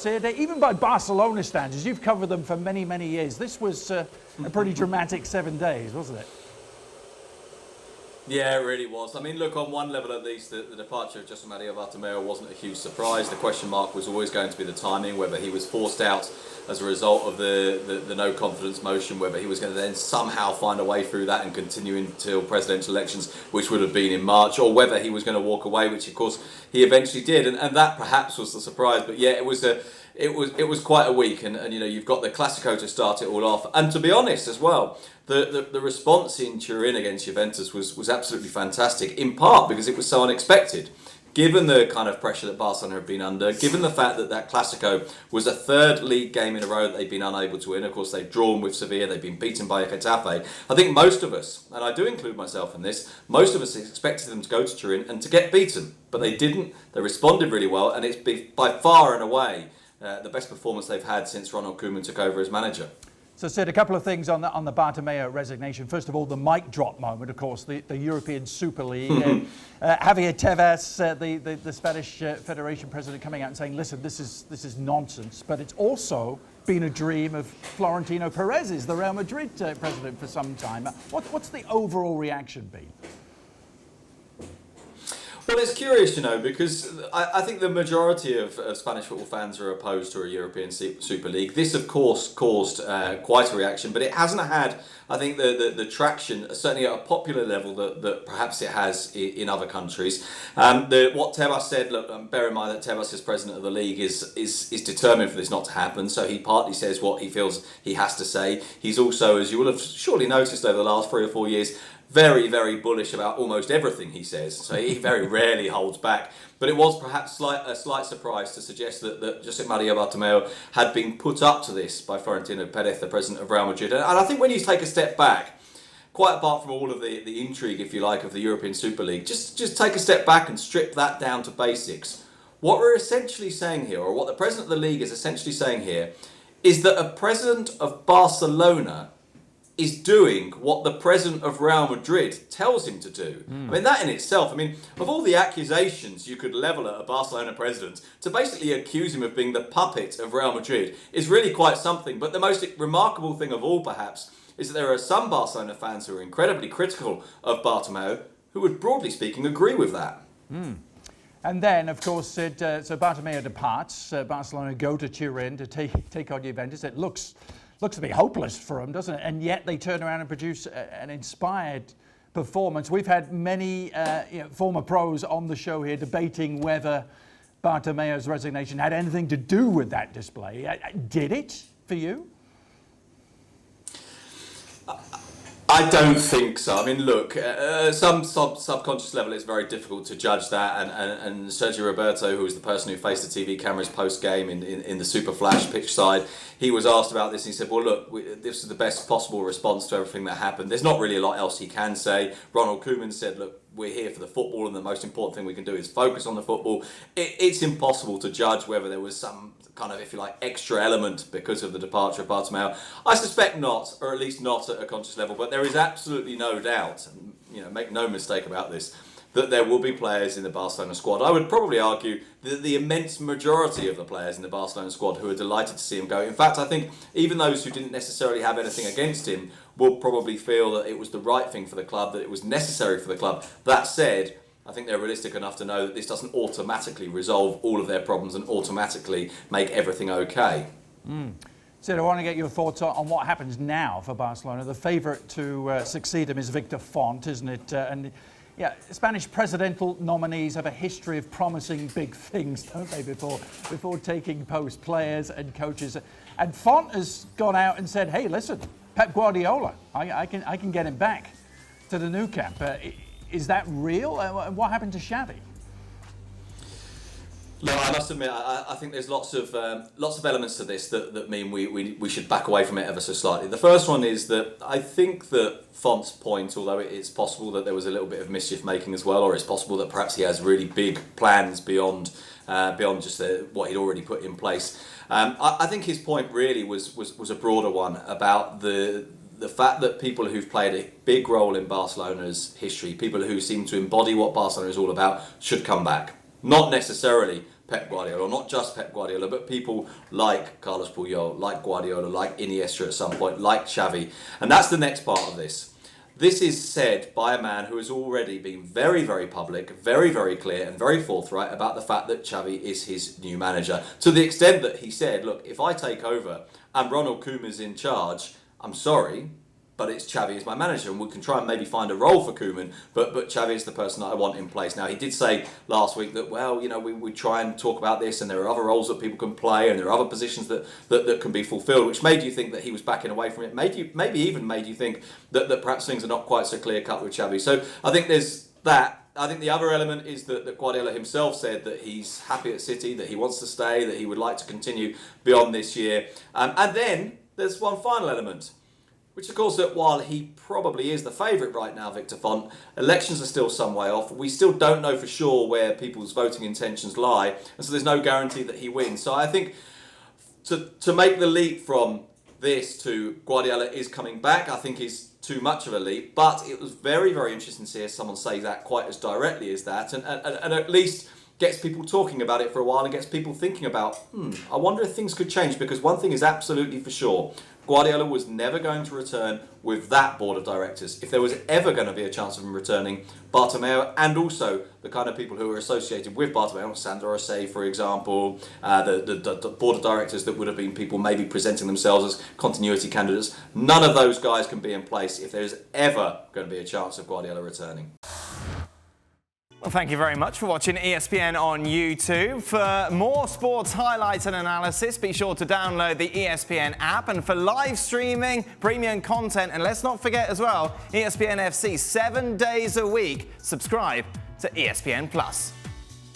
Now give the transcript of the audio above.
Sid, even by Barcelona standards, you've covered them for many, many years. This was a pretty dramatic 7 days, wasn't it? Yeah, it really was. I mean, look, on one level at least, the departure of Josep Maria Bartomeu wasn't a huge surprise. The question mark was always going to be the timing, whether he was forced out as a result of the no confidence motion, whether he was going to then somehow find a way through that and continue until presidential elections, which would have been in March, or whether he was going to walk away, which of course he eventually did, and that perhaps was the surprise. But yeah, it was quite a week, and you know, you've got the Clasico to start it all off, and to be honest as well, the response in Turin against Juventus was absolutely fantastic, in part because it was so unexpected. Given the kind of pressure that Barcelona have been under, given the fact that Clasico was a third league game in a row that they've been unable to win. Of course, they've drawn with Sevilla, they've been beaten by Getafe. I think most of us, and I do include myself in this, most of us expected them to go to Turin and to get beaten. But they didn't. They responded really well, and it's by far and away the best performance they've had since Ronald Koeman took over as manager. So, Sid, a couple of things on the Bartomeu resignation. First of all, the mic drop moment, of course, the European Super League. Javier Tebas, the Spanish Federation president, coming out and saying, listen, this is nonsense. But it's also been a dream of Florentino Pérez, the Real Madrid president, for some time. What's the overall reaction been? Well, it's curious, you know, because I think the majority of Spanish football fans are opposed to a European Super League. This, of course, caused quite a reaction, but it hasn't had, I think, the traction, certainly at a popular level, that perhaps it has in other countries. What Tebas said, look, bear in mind that Tebas, as president of the league, is determined for this not to happen, so he partly says what he feels he has to say. He's also, as you will have surely noticed over the last 3 or 4 years, very, very bullish about almost everything he says. So he very rarely holds back. But it was perhaps a slight surprise to suggest that Josep Maria Bartomeu had been put up to this by Florentino Pérez, the president of Real Madrid. And I think when you take a step back, quite apart from all of the intrigue, if you like, of the European Super League, just take a step back and strip that down to basics. What we're essentially saying here, or what the president of the league is essentially saying here, is that a president of Barcelona is doing what the president of Real Madrid tells him to do. I mean, that in itself, I mean, of all the accusations you could level at a Barcelona president, to basically accuse him of being the puppet of Real Madrid is really quite something. But the most remarkable thing of all, perhaps, is that there are some Barcelona fans who are incredibly critical of Bartomeu, who would, broadly speaking, agree with that. And then, of course, so Bartomeu departs. Barcelona go to Turin to take on Juventus. It looks to be hopeless for them, doesn't it? And yet they turn around and produce an inspired performance. We've had many former pros on the show here debating whether Bartomeu's resignation had anything to do with that display. Did it for you? I don't think so. I mean, look, some subconscious level, it's very difficult to judge that. And Sergio Roberto, who was the person who faced the TV cameras post-game in the Super Flash pitch side, he was asked about this and he said, well, look, this is the best possible response to everything that happened. There's not really a lot else he can say. Ronald Koeman said, look, we're here for the football and the most important thing we can do is focus on the football. It's impossible to judge whether there was some kind of, if you like, extra element because of the departure of Bartomeu. I suspect not, or at least not at a conscious level, but there is absolutely no doubt, and, make no mistake about this, that there will be players in the Barcelona squad. I would probably argue that the immense majority of the players in the Barcelona squad who are delighted to see him go. In fact, I think even those who didn't necessarily have anything against him will probably feel that it was the right thing for the club, that it was necessary for the club. That said, I think they're realistic enough to know that this doesn't automatically resolve all of their problems and automatically make everything okay. Sid, I want to get your thoughts on what happens now for Barcelona. The favourite to succeed him is Victor Font, isn't it? Spanish presidential nominees have a history of promising big things, don't they, before taking post, players and coaches. And Font has gone out and said, hey, listen, Pep Guardiola, I can get him back to the Nou Camp. Is that real? What happened to Xavi? No, I must admit, I think there's lots of elements to this that mean we should back away from it ever so slightly. The first one is that I think that Font's point, although it's possible that there was a little bit of mischief making as well, or it's possible that perhaps he has really big plans beyond just what he'd already put in place. I think his point really was a broader one about the fact that people who've played a big role in Barcelona's history, people who seem to embody what Barcelona is all about, should come back. Not necessarily Pep Guardiola, or not just Pep Guardiola, but people like Carlos Puyol, like Guardiola, like Iniesta at some point, like Xavi. And that's the next part of this. This is said by a man who has already been very, very public, very, very clear and very forthright about the fact that Xavi is his new manager. To the extent that he said, look, if I take over and Ronald Koeman's in charge, I'm sorry, but it's Xavi is my manager, and we can try and maybe find a role for Koeman, but Xavi is the person that I want in place. Now, he did say last week that, well, you know, we try and talk about this, and there are other roles that people can play, and there are other positions that can be fulfilled, which made you think that he was backing away from it, maybe even made you think that perhaps things are not quite so clear-cut with Xavi. So I think there's that. I think the other element is that Guardiola himself said that he's happy at City, that he wants to stay, that he would like to continue beyond this year. And then there's one final element, which of course that while he probably is the favourite right now, Victor Font, elections are still some way off. We still don't know for sure where people's voting intentions lie, and so there's no guarantee that he wins. So I think to make the leap from this to Guardiola is coming back, I think is too much of a leap, but it was very, very interesting to hear someone say that quite as directly as that, and at least gets people talking about it for a while and gets people thinking about, I wonder if things could change, because one thing is absolutely for sure. Guardiola was never going to return with that board of directors. If there was ever going to be a chance of him returning, Bartomeu and also the kind of people who were associated with Bartomeu, Sandro Rosé, for example, the board of directors that would have been people maybe presenting themselves as continuity candidates, none of those guys can be in place if there's ever going to be a chance of Guardiola returning. Well, thank you very much for watching ESPN on YouTube. For more sports highlights and analysis, be sure to download the ESPN app. And for live streaming, premium content, and let's not forget as well, ESPN FC 7 days a week, subscribe to ESPN+.